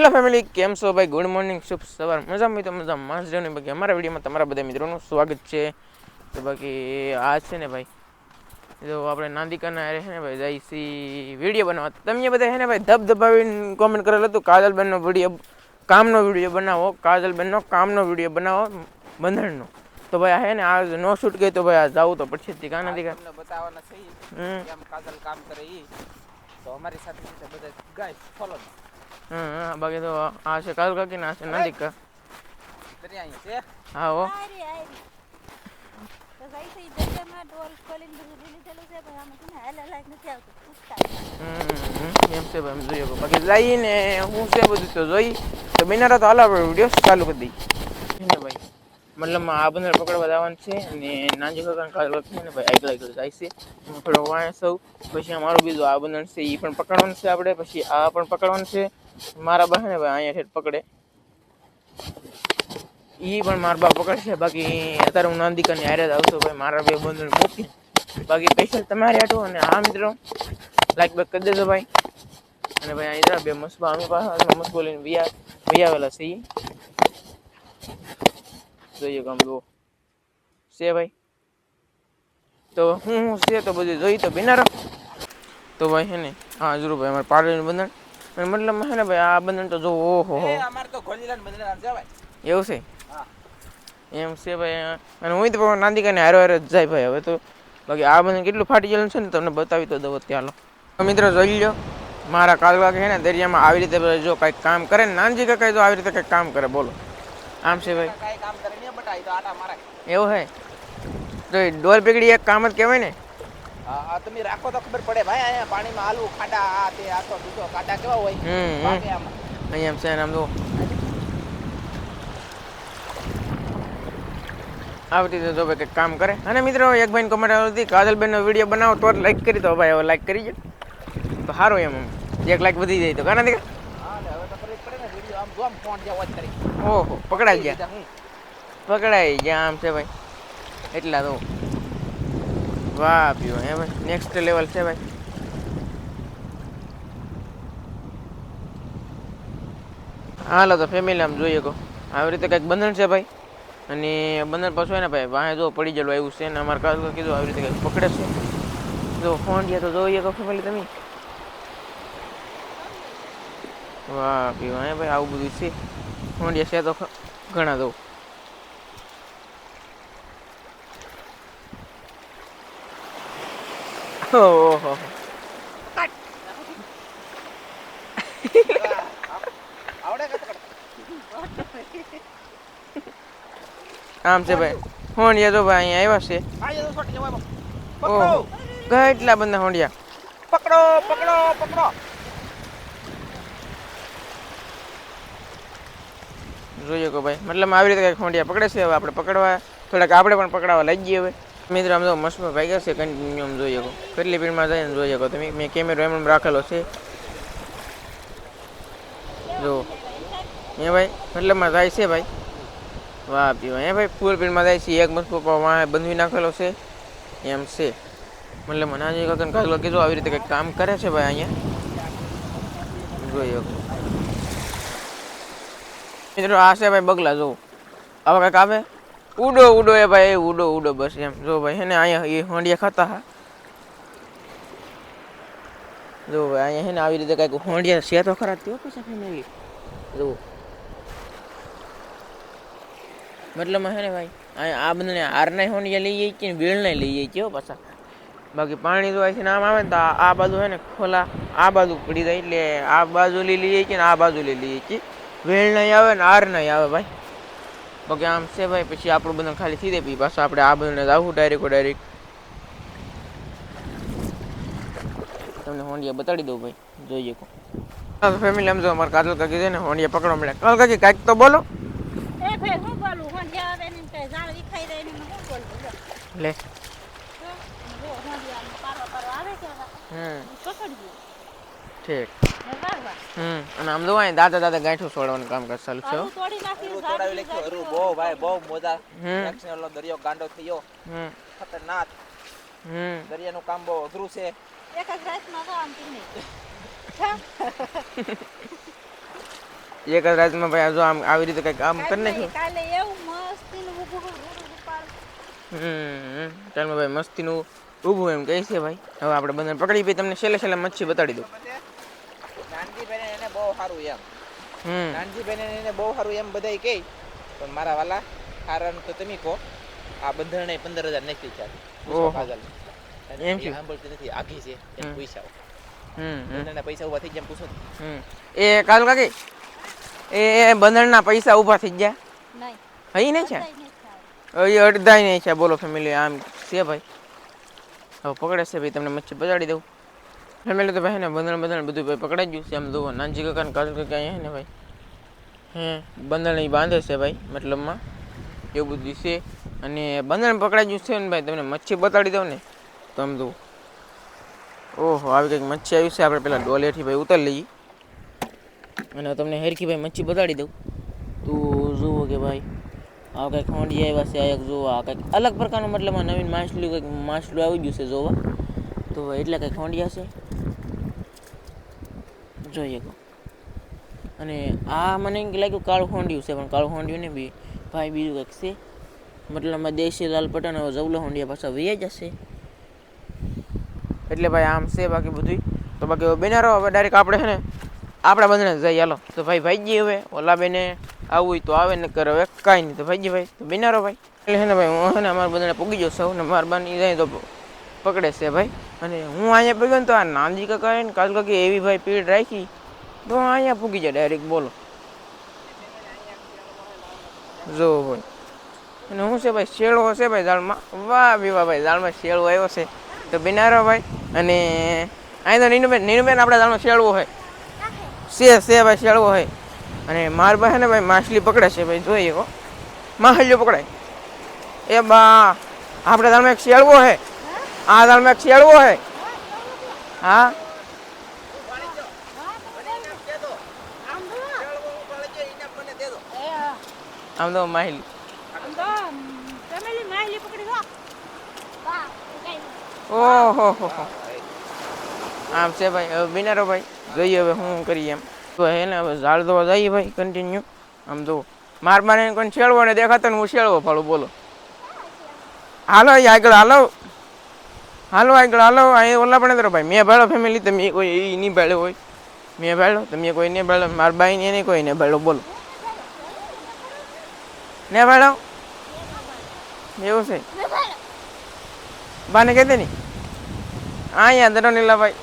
Hello family, કેમ છો ભાઈ? ગુડ મોર્નિંગ, શુભ સવાર. મજામાં તો મજા માસ ને બાકી અમારા વિડીયોમાં તમારા બધા મિત્રોનું સ્વાગત છે. તો બાકી આ છે ને ભાઈ, જો આપણે નાંદિકાના છે ને ભાઈ જઈસી વિડીયો બનાવવા. તમે બધા છે ને ભાઈ ધબધબાવીને કોમેન્ટ કરેલું હતું કાજલબેનનો વિડીયો કામનો વિડીયો બનાવો, કાજલબેનનો કામનો વિડીયો બનાવો બંધણનો. તો ભાઈ આ હે ને આ નો શૂટ ગઈ તો ભાઈ આ જાવું તો પડશે જ કા નથી કા તમને બતાવવાના છે કેમ કાજલ કામ કરે ઈ. તો અમારી સાથે બધા ગાઈસ ફોલો બાકી તો આ છે કાજલ કાકી ના છે નાંદિકા. દરિયા છે. હા હો એમ છે ભાઈ, જોઈએ બાકી જઈને હું છે બધું તો જોઈ તો બિનારા તો હાલ આપણે વિડીયો ચાલુ કરી દઈએ ને ભાઈ. મતલબમાં આ બંદર પકડવા જવાનું છે અને નાનજી કાકા કાજલ કાકી ને ભાઈ આગળ આગળ જાય છે. થોડો વાય સૌ પછી અમારું બીજું આ બંદર છે એ પણ પકડવાનું છે આપણે, પછી આ પણ પકડવાનું છે. મારા બા ને ભાઈ અહીંયા ઠેઠ પકડે ઈ પણ મારા બા પકડશે. બાકી અત્યારે હું નાંદિકાની હારે જ આવતો ભાઈ મારા બે બંધન મૂકી. બાકી પૈસા તમારે હાટો અને આ મિત્રો લાઈક બેક કરી દેજો ભાઈ. અને ભાઈ અહીં બે મસ્બા અમે પાછા મસ્બો લઈને વૈયાવેલા છે જોઈએ કામ જુઓ છે ભાઈ. તો હું છે તો બધું જોઈ તો બિનારો તો ભાઈ હે ને હા જરૂર ભાઈ અમારે પાડોશીનું બંધન અને મતલબ હે ને ભાઈ આ બંધન તો જો ઓહો હો અમાર તો ગોલીલાન બંધન છે ભાઈ. એવું છે હા એમ છે ભાઈ. અને હું તો નાંદિકાને હારો હારે જ જાય ભાઈ હવે તો. બાકી આ બંધન કેટલું ફાટી ગયેલું છે ને તમને બતાવી તો દઉં ત્યાં. મિત્રો જોઈ લો મારા કાજલ કાકા છે ને દરિયામાં આવી રીતે જો કંઈક કામ કરે ને નાનજી કાકા જો આવી રીતે કંઈક કામ કરે બોલો આમ છે ભાઈ. કાઈ કામ કરે ને બટાઈ તો આટા મારે એવું હે તો ડોલ પીગડી એક કામ જ કહેવાય ને. હા તમે રાખો તો ખબર પડે ભાઈ. અહીંયા પાણીમાં આલુ ખાડા આ તે આ તો બીજો ખાડા કેવા હોય બાકી આમાં અહીંયા એમ છે ને આમ તો આવી રીતે જો ભાઈ કંઈક કામ કરે. અને મિત્રો એક ભાઈને કમેન્ટ આવી હતી કાજલબેનનો વિડીયો બનાવો તો લાઈક કરી દો ભાઈ. હવે લાઈક કરી જો તો સારું એમ એક લાઈક વધી જાય તો કાના દીકરા. હા હવે તો કરવી પડે ને વિડિયો આમ જો આમ ફોન જે વોચ કરી. ઓહો પકડાઈ ગયા આમ છે ભાઈ એટલા તો વાહ પીવો હે ભાઈ નેક્સ્ટ લેવલ છે ભાઈ. હાલો તો ફેમિલી આમ જોઈએ કહો આવી રીતે કંઈક બંધન છે ભાઈ. અને બંધન પાછું હોય ને ભાઈ વાહે જો પડી ગયેલું આવ્યું છે ને અમારે કાજલ કીધું આવી રીતે કંઈક પકડે છે. જો ફોન ગયા તો જોઈએ કહો ફેમિલી તમે વાહ પીવા હે ભાઈ આવું બધું છે. ફોન છે તો ઘણા દો ઓહો આવડે કે પકડ આમ છે ભાઈ. હોંડિયા તો ભાઈ અહીંયા આવ્યા છે. આ જો છોટી જવાય ઓહો પકડો કેટલા બંદા હોંડિયા પકડો પકડો પકડો. જોઈએ કહો ભાઈ મતલબ આવી રીતે કંઈક હોંડિયા પકડે છે. હવે આપણે પકડવા થોડાક આપણે પણ પકડાવા લઈ જઈએ હવે. મિત્રો આમ તો મસ્તમાં ભાગ્યા છે કન્ટિન્યુ આમ જોઈએ કહો કેટલી સ્પીડમાં જાય ને જોઈએ કહો તમે. મેં કેમેરો એમ રાખેલો છે જો એ ભાઈ મતલબમાં જાય છે ભાઈ. વાહ પીવા હે ભાઈ ફૂલ સ્પીડમાં જાય છે. એક મસ્ત વાહ બંધવી નાખેલો છે એમ છે. મતલબ નાનજી કાકાને કાજલ કીધું આવી રીતે કંઈક કામ કરે છે ભાઈ અહીંયા જોઈએ મિત્રો. આ છે ભાઈ બગલા જો આવા કંઈક આવે ઉડો ઉડો એ ભાઈ ઉડો ઉડો બસ એમ જો ભાઈ હે ને અહીંયા એ હોંડિયા ખાતા હા જો ભાઈ અહીંયા હે ને આવી રીતે કંઈક હોંડિયા છે તો ખરા તેઓ પછી ફેમિલી જો મતલબ હે ને ભાઈ અહીંયા આ બંને હારના હોંડિયા લઈ જાય કે વેળના લઈ જાય કેવો પાછા. બાકી પાણી જો અહીંથી આમ આવે ને તો આ બાજુ હે ને ખોલા આ બાજુ પડી જાય એટલે આ બાજુ લઈ જાય કે ને આ બાજુ લઈ જાય કે વેળ નહીં આવે ને આર નહીં આવે ભાઈ. બાકી આમ છે ભાઈ પછી આપણું બધું ખાલી થઈ જાય પછી પાછું આપણે આ બધું આવું ડાયરેક્ટ તમને હોંડિયા બતાડી દઉં ભાઈ જોઈએ કો ફેમિલી આમ જો અમારે કાજલ કાકી છે ને હોંડિયા પકડવા મળે. કાજલ કાકી કાંઈક તો બોલો લે ઠીક અને આમ જો દાદા દાદા ગાંઠું છોડવાનું કામ કર ચાલુ છે. તોડાવી લખ્યું હરું બહુ ભાઈ બહુ મોજા એક્શનનો દરિયો ગાંડો થયો ખતરનાક. દરિયાનું કામ બહુ અઘરું છે. એક જ રાતમાં તો આમ એક જ રાતમાં ભાઈ જો આમ આવી રીતે કંઈક કામ કરી નાખ્યું. કાલે એવું મસ્તીનું ઊભું ઉપાડ. ચાલમાં ભાઈ મસ્તીનું ઊભું એમ કહે છે ભાઈ. હવે આપણે બંને પકડી ભાઈ તમને છેલ્લે મચ્છી બતાડી દઉં. નાનજીભાઈને એને બહુ સારું એમ નાનજીભાઈને એને બહુ સારું એમ બધાય કહે પણ મારા વાલા કારણ તો તમે કહો આ બંધરણે 15,000 નાખી છે. ઓહો. એમ છે સાંભળતી નથી આઘી છે એને પૈસા બંધરના પૈસા ઉભા થઈ ગયા પૂછો એ કાલ કાકી એ બંધણના પૈસા ઊભા થઈ ગયા નહીં હઈ નહીં છે બધાય એ અડધાય નહીં છે બોલો ફેમિલી આમ છે ભાઈ. હવે પકડે છે ભાઈ તમને મચ્છી પચાડી દઉં ફેમિલી તો ભાઈ ને બંધણ બધું ભાઈ પકડાઈ ગયું છે. આમ જુઓ નાનજી કાકા ને કાજુ કાકા અહીંયા ને ભાઈ બંધણ એ બાંધે છે ભાઈ મતલબમાં એવું બધું છે. અને બંધણ પકડાઈ ગયું છે ને ભાઈ તમને મચ્છી બતાડી દઉં ને તો આમ જુઓ ઓહો આવી કંઈક મચ્છી આવી છે. આપણે પેલા ડોલેથી ભાઈ ઉતારી લઈએ અને તમને હેરખી ભાઈ મચ્છી બતાડી દઉં તો જુઓ કે ભાઈ આ કંઈક હોંડી આવ્યા છે. આ એક જુઓ આ કંઈક અલગ પ્રકારનું મતલબમાં નવીન માછલું આવી ગયું છે જોવા તો એટલે કંઈક હોંડિયા છે જોઈએ કહો. અને આ મને લાગ્યું કાળું હોંડિયું છે પણ કાળું હોંડિયું ને બી ભાઈ બીજું કંઈક છે મતલબમાં દેશી લાલ પટન હવે જવલો હોંડિયા પાછા વૈયા જશે એટલે ભાઈ આમ છે બાકી બધું. તો બાકી બેના રહો હવે ડાયરેક્ટ આપણે છે ને આપણા બંધને જઈએ હાલો. તો ભાઈજી હવે ઓલા બેને આવવું હોય તો આવે ને કરે હવે કાંઈ નહીં. તો ભાઈ તો બેના રહો ભાઈ એટલે છે ને ભાઈ હું છે ને અમારા બંધને પૂગી જાઉં સૌ ને મારા બાની જાય તો પકડે છે ભાઈ. અને હું અહીંયા પૂગ્યો ને તો આ નાનજી કાકા ને કાજુ કાકી એવી ભાઈ પીડ રાખી તો અહીંયા પૂગી જાય ડાયરેક્ટ બોલો જો ભાઈ. અને હું છે ભાઈ શેળવો છે ભાઈ દાળમાં વાહ વાહ ભાઈ દાળમાં શેળવો આવ્યો છે તો બિનારો ભાઈ. અને અહીં તો નીનુબેન આપણા દાળમાં શેળવો હોય છે ભાઈ શેળવો હોય. અને માર ભાઈ ને ભાઈ માછલી પકડે છે ભાઈ જોઈએ કહો માછલીઓ પકડાય એ બા આપણા દાળમાં એક શેળવો હે આ દાળમાં એક શેળવો હે હા આમ તો માછલી ફેમિલી માહલી પકડી લો વાહ કઈ ઓહો આમ છે ભાઈ. હવે બિનારો ભાઈ જોઈએ હવે શું કરીએ એમ તો હે ને હવે ઝાડ ધોવા જઈએ ભાઈ કન્ટિન્યુ. આમ તો માર મારે કોઈ છેડવો ને દેખાતો ને હું શેળવો ફાળું બોલો હાલો આગળ હાલો અહીં ઓલા પણ કરો ભાઈ મેં ભાડો ફેમિલી તમે કોઈ એ નહીં ભાડ્યો હોય મેં ભાડ્યો તમે કોઈ નહીં ભાડ્યો મારા બાઈ ને એને કોઈ ને ભાડ્યો બોલો ને ભાડો એવું છે બાને કહેતે નહીં અહીંયા દરો નીલા ભાઈ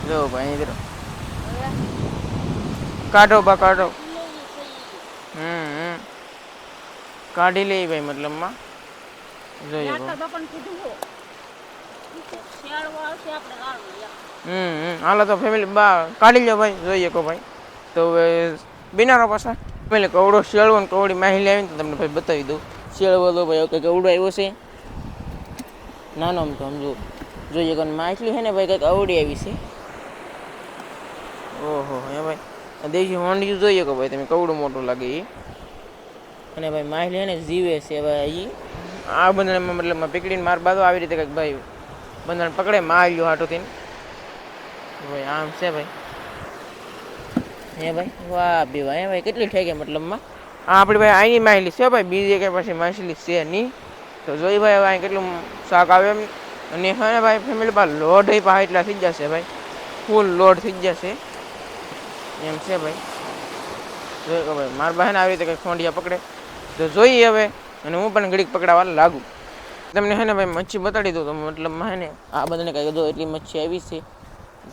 જો ભાઈ અહીં દરો કાઢો બા કાઢો કાઢી લઈ ભાઈ મતલબમાં જોઈએ હાલો તો ફેમિલી બા કાઢી લો ભાઈ જોઈએ કહો ભાઈ. તો હવે બિનારો પાછા ફેમિલી કવડો શેળવો ને કવડી માહિતી આવીને તો તમને ભાઈ બતાવી દઉં શેળવો તો ભાઈ કંઈક કવડો આવ્યો છે નાનો આમ તો સમજો જોઈએ કે માછલી છે ને ભાઈ કંઈક અવડી આવી છે ઓહો હે ભાઈ દેશી હોંડિયું જોઈએ કે ભાઈ તમે કવડું મોટું લાગે એ. અને ભાઈ માછલી છે ને જીવે છે ભાઈ આ બંધનમાં મતલબ પકડીને માર બાદો આવી રીતે કંઈક ભાઈ બંધન પકડે માર્યો હાટોથી ભાઈ આમ છે ભાઈ હે ભાઈ વાહ બે ભાઈ હે ભાઈ કેટલી થઈ ગઈ મતલબમાં આ આપણી ભાઈ અહીંની માછલી છે ભાઈ બીજી કંઈ પછી માછલી છે નહીં. તો જોઈ ભાઈ હવે અહીં કેટલું શાક આવે એમ. અને હા ને ભાઈ ફેમિલી પાસે લોડ એ પાસે એટલા થઈ જશે ભાઈ ફૂલ લોડ થઈ જશે એમ છે ભાઈ જોઈ કે ભાઈ મારા બહેન આવી રીતે કંઈક ખોંડિયા પકડે તો જોઈએ હવે. અને હું પણ ઘડીક પકડાવા લાગુ તમને હે ને ભાઈ મચ્છી બતાડી દઉં તો મતલબમાં હે ને આ બધાને કંઈક દો એટલી મચ્છી આવી છે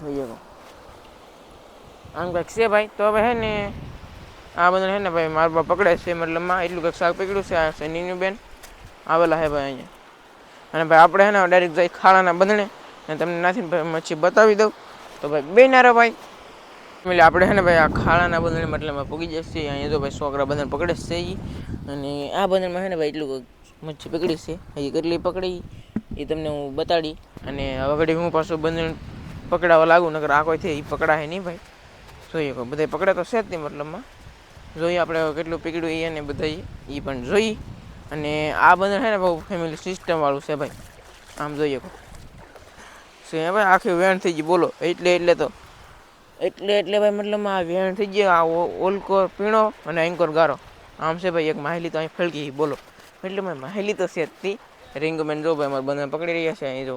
જોઈએ કહો આમ કંઈક છે ભાઈ. તો હવે હે ને આ બધાને હે ને ભાઈ મારા બા પકડે છે મતલબમાં એટલું કંઈક શાક પકડ્યું છે. આ છે નીનુબેન આવેલા હે ભાઈ અહીંયા. અને ભાઈ આપણે હે ને ડાયરેક્ટ જઈ ખાડાના બંધણે અને તમને નાથી ભાઈ મચ્છી બતાવી દઉં તો ભાઈ બે નારા ભાઈ એટલે આપણે છે ને ભાઈ આ ખાડાના બંધણે મતલબમાં પૂગી જશે. અહીંયા તો ભાઈ છોકરા બંધણ પકડે છે એ. અને આ બંધણમાં છે ને ભાઈ એટલું મચ્છી પકડી છે હજી કેટલી પકડી એ તમને હું બતાડી. અને હવે ઘડી હું પાછું બંધણ પકડાવા લાગુ નકર આ કોઈ થઈ એ પકડાય નહીં ભાઈ જોઈએ કહો બધા પકડે તો છે જ નહીં મતલબમાં જોઈએ આપણે કેટલું પકડ્યું એ અને બધા એ પણ જોઈ. અને આ બંધણ છે ને બહુ ફેમિલી સિસ્ટમવાળું છે ભાઈ આમ જોઈએ કહો છે ભાઈ આખી વેણ થઈ ગઈ બોલો એટલે તો એટલે ભાઈ મતલબ આ વેણ થઈ ગયો આ ઓલકો પીણો અને એન્કોર ગારો આમ છે ભાઈ એક માહેલી તો અહીં ફળકી બોલો એટલે મેં માહેલી તો છે જ તી રીંગમેન જો ભાઈ મારે બંને પકડી રહ્યા છે અહીં જો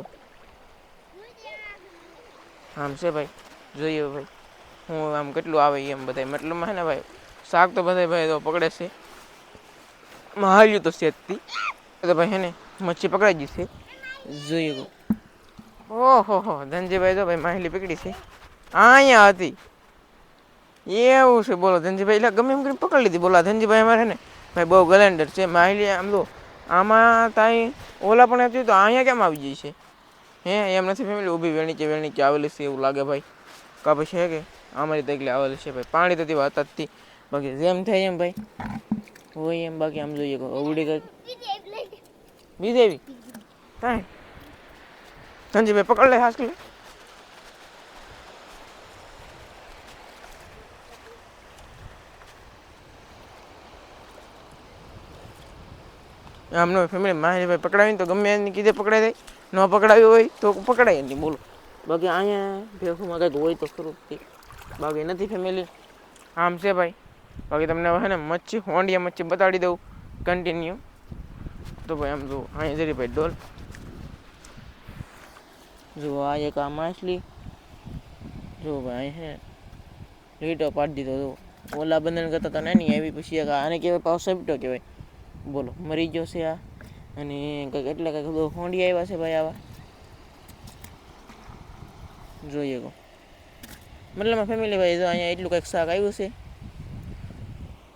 આમ છે ભાઈ જોઈએ ભાઈ હું આમ કેટલું આવે એમ બધા મતલબમાં હે ને ભાઈ શાક તો બધા ભાઈ તો પકડે છે માહેલી તો છે જ તી તો ભાઈ હે ને મચ્છી પકડાઈ ગઈ છે જોઈએ ઓહો હો ધનજીભાઈ તો ભાઈ માહેલી પકડી છે અહીંયા હતી એવું છે બોલો ધનજીભાઈ એટલે ગમે એમ કરીને પકડી લીધી બોલા ધનજીભાઈ અમારે ને ભાઈ બહુ ગલેન્ડર છે માહિલી આમ તો આમાં તાઈ ઓલા પણ હતી તો અહીંયા કેમ આવી જાય છે હે એમ નથી ફેમિલી ઊભી વેણીચે આવેલી છે એવું લાગે ભાઈ કા પછી છે કે અમારી તકલી આવેલી છે ભાઈ પાણી તો તેવા હતા જ બાકી જેમ થાય એમ ભાઈ હોય એમ બાકી આમ જોઈએ અવડી કઈ બીજેવી કાંઈ ધનજીભાઈ પકડ લે હાસ લે આમનો ફેમિલી માહિતી પકડાવીને તો ગમે એની કીધે પકડાઈ જાય ન પકડાવી હોય તો પકડાય નહીં બોલો બાકી અહીંયા ભેખુમાં કંઈક હોય તો ખરું બાકી નથી ફેમિલી આમ છે ભાઈ બાકી તમને હે ને મચ્છી હોંડિયા મચ્છી બતાડી દઉં કન્ટિન્યુ તો ભાઈ આમ જો અહીંયા જરી ભાઈ ડોલ જો આ એક આ માછલી જો ભાઈ હે લીટો પાડી દીધો જો ઓલા બંધન કરતા તો નાની આવી પછી એક આને કહેવાય પાવ સબટો કહેવાય બોલો મરી ગયો છે આ અને કંઈક એટલે કંઈક બધું હોંડી આવ્યા છે ભાઈ આવા જોઈએ કહો મતલબ ફેમિલી ભાઈ જો અહીંયા એટલું કંઈક શાક આવ્યું છે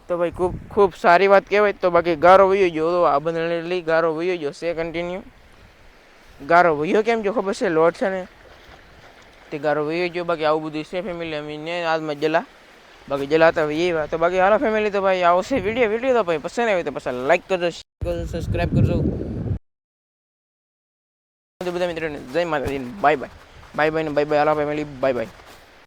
તો ભાઈ ખૂબ સારી વાત કહેવાય તો બાકી ગારો વયો ગયો તો આ બંધણ લઈ ગારો વયો ગયો છે કન્ટિન્યુ ગારો વયો કેમ જો ખબર છે લોટ છે ને તે ગારો વયો ગયો બાકી આવું બધું છે ફેમિલી અમીને આજમાં જલા બાકી જલાતા એવા તો બાકી હાલો ફેમિલી તો ભાઈ આવશે વિડીયો તો ભાઈ પસંદ આવે તો પછી લાઈક કરજો શેર કરજો સબસ્ક્રાઈબ કરજો બધા મિત્રોને જય માતાજી બાય બાય ને બાય બાય હાલો ફેમિલી બાય બાય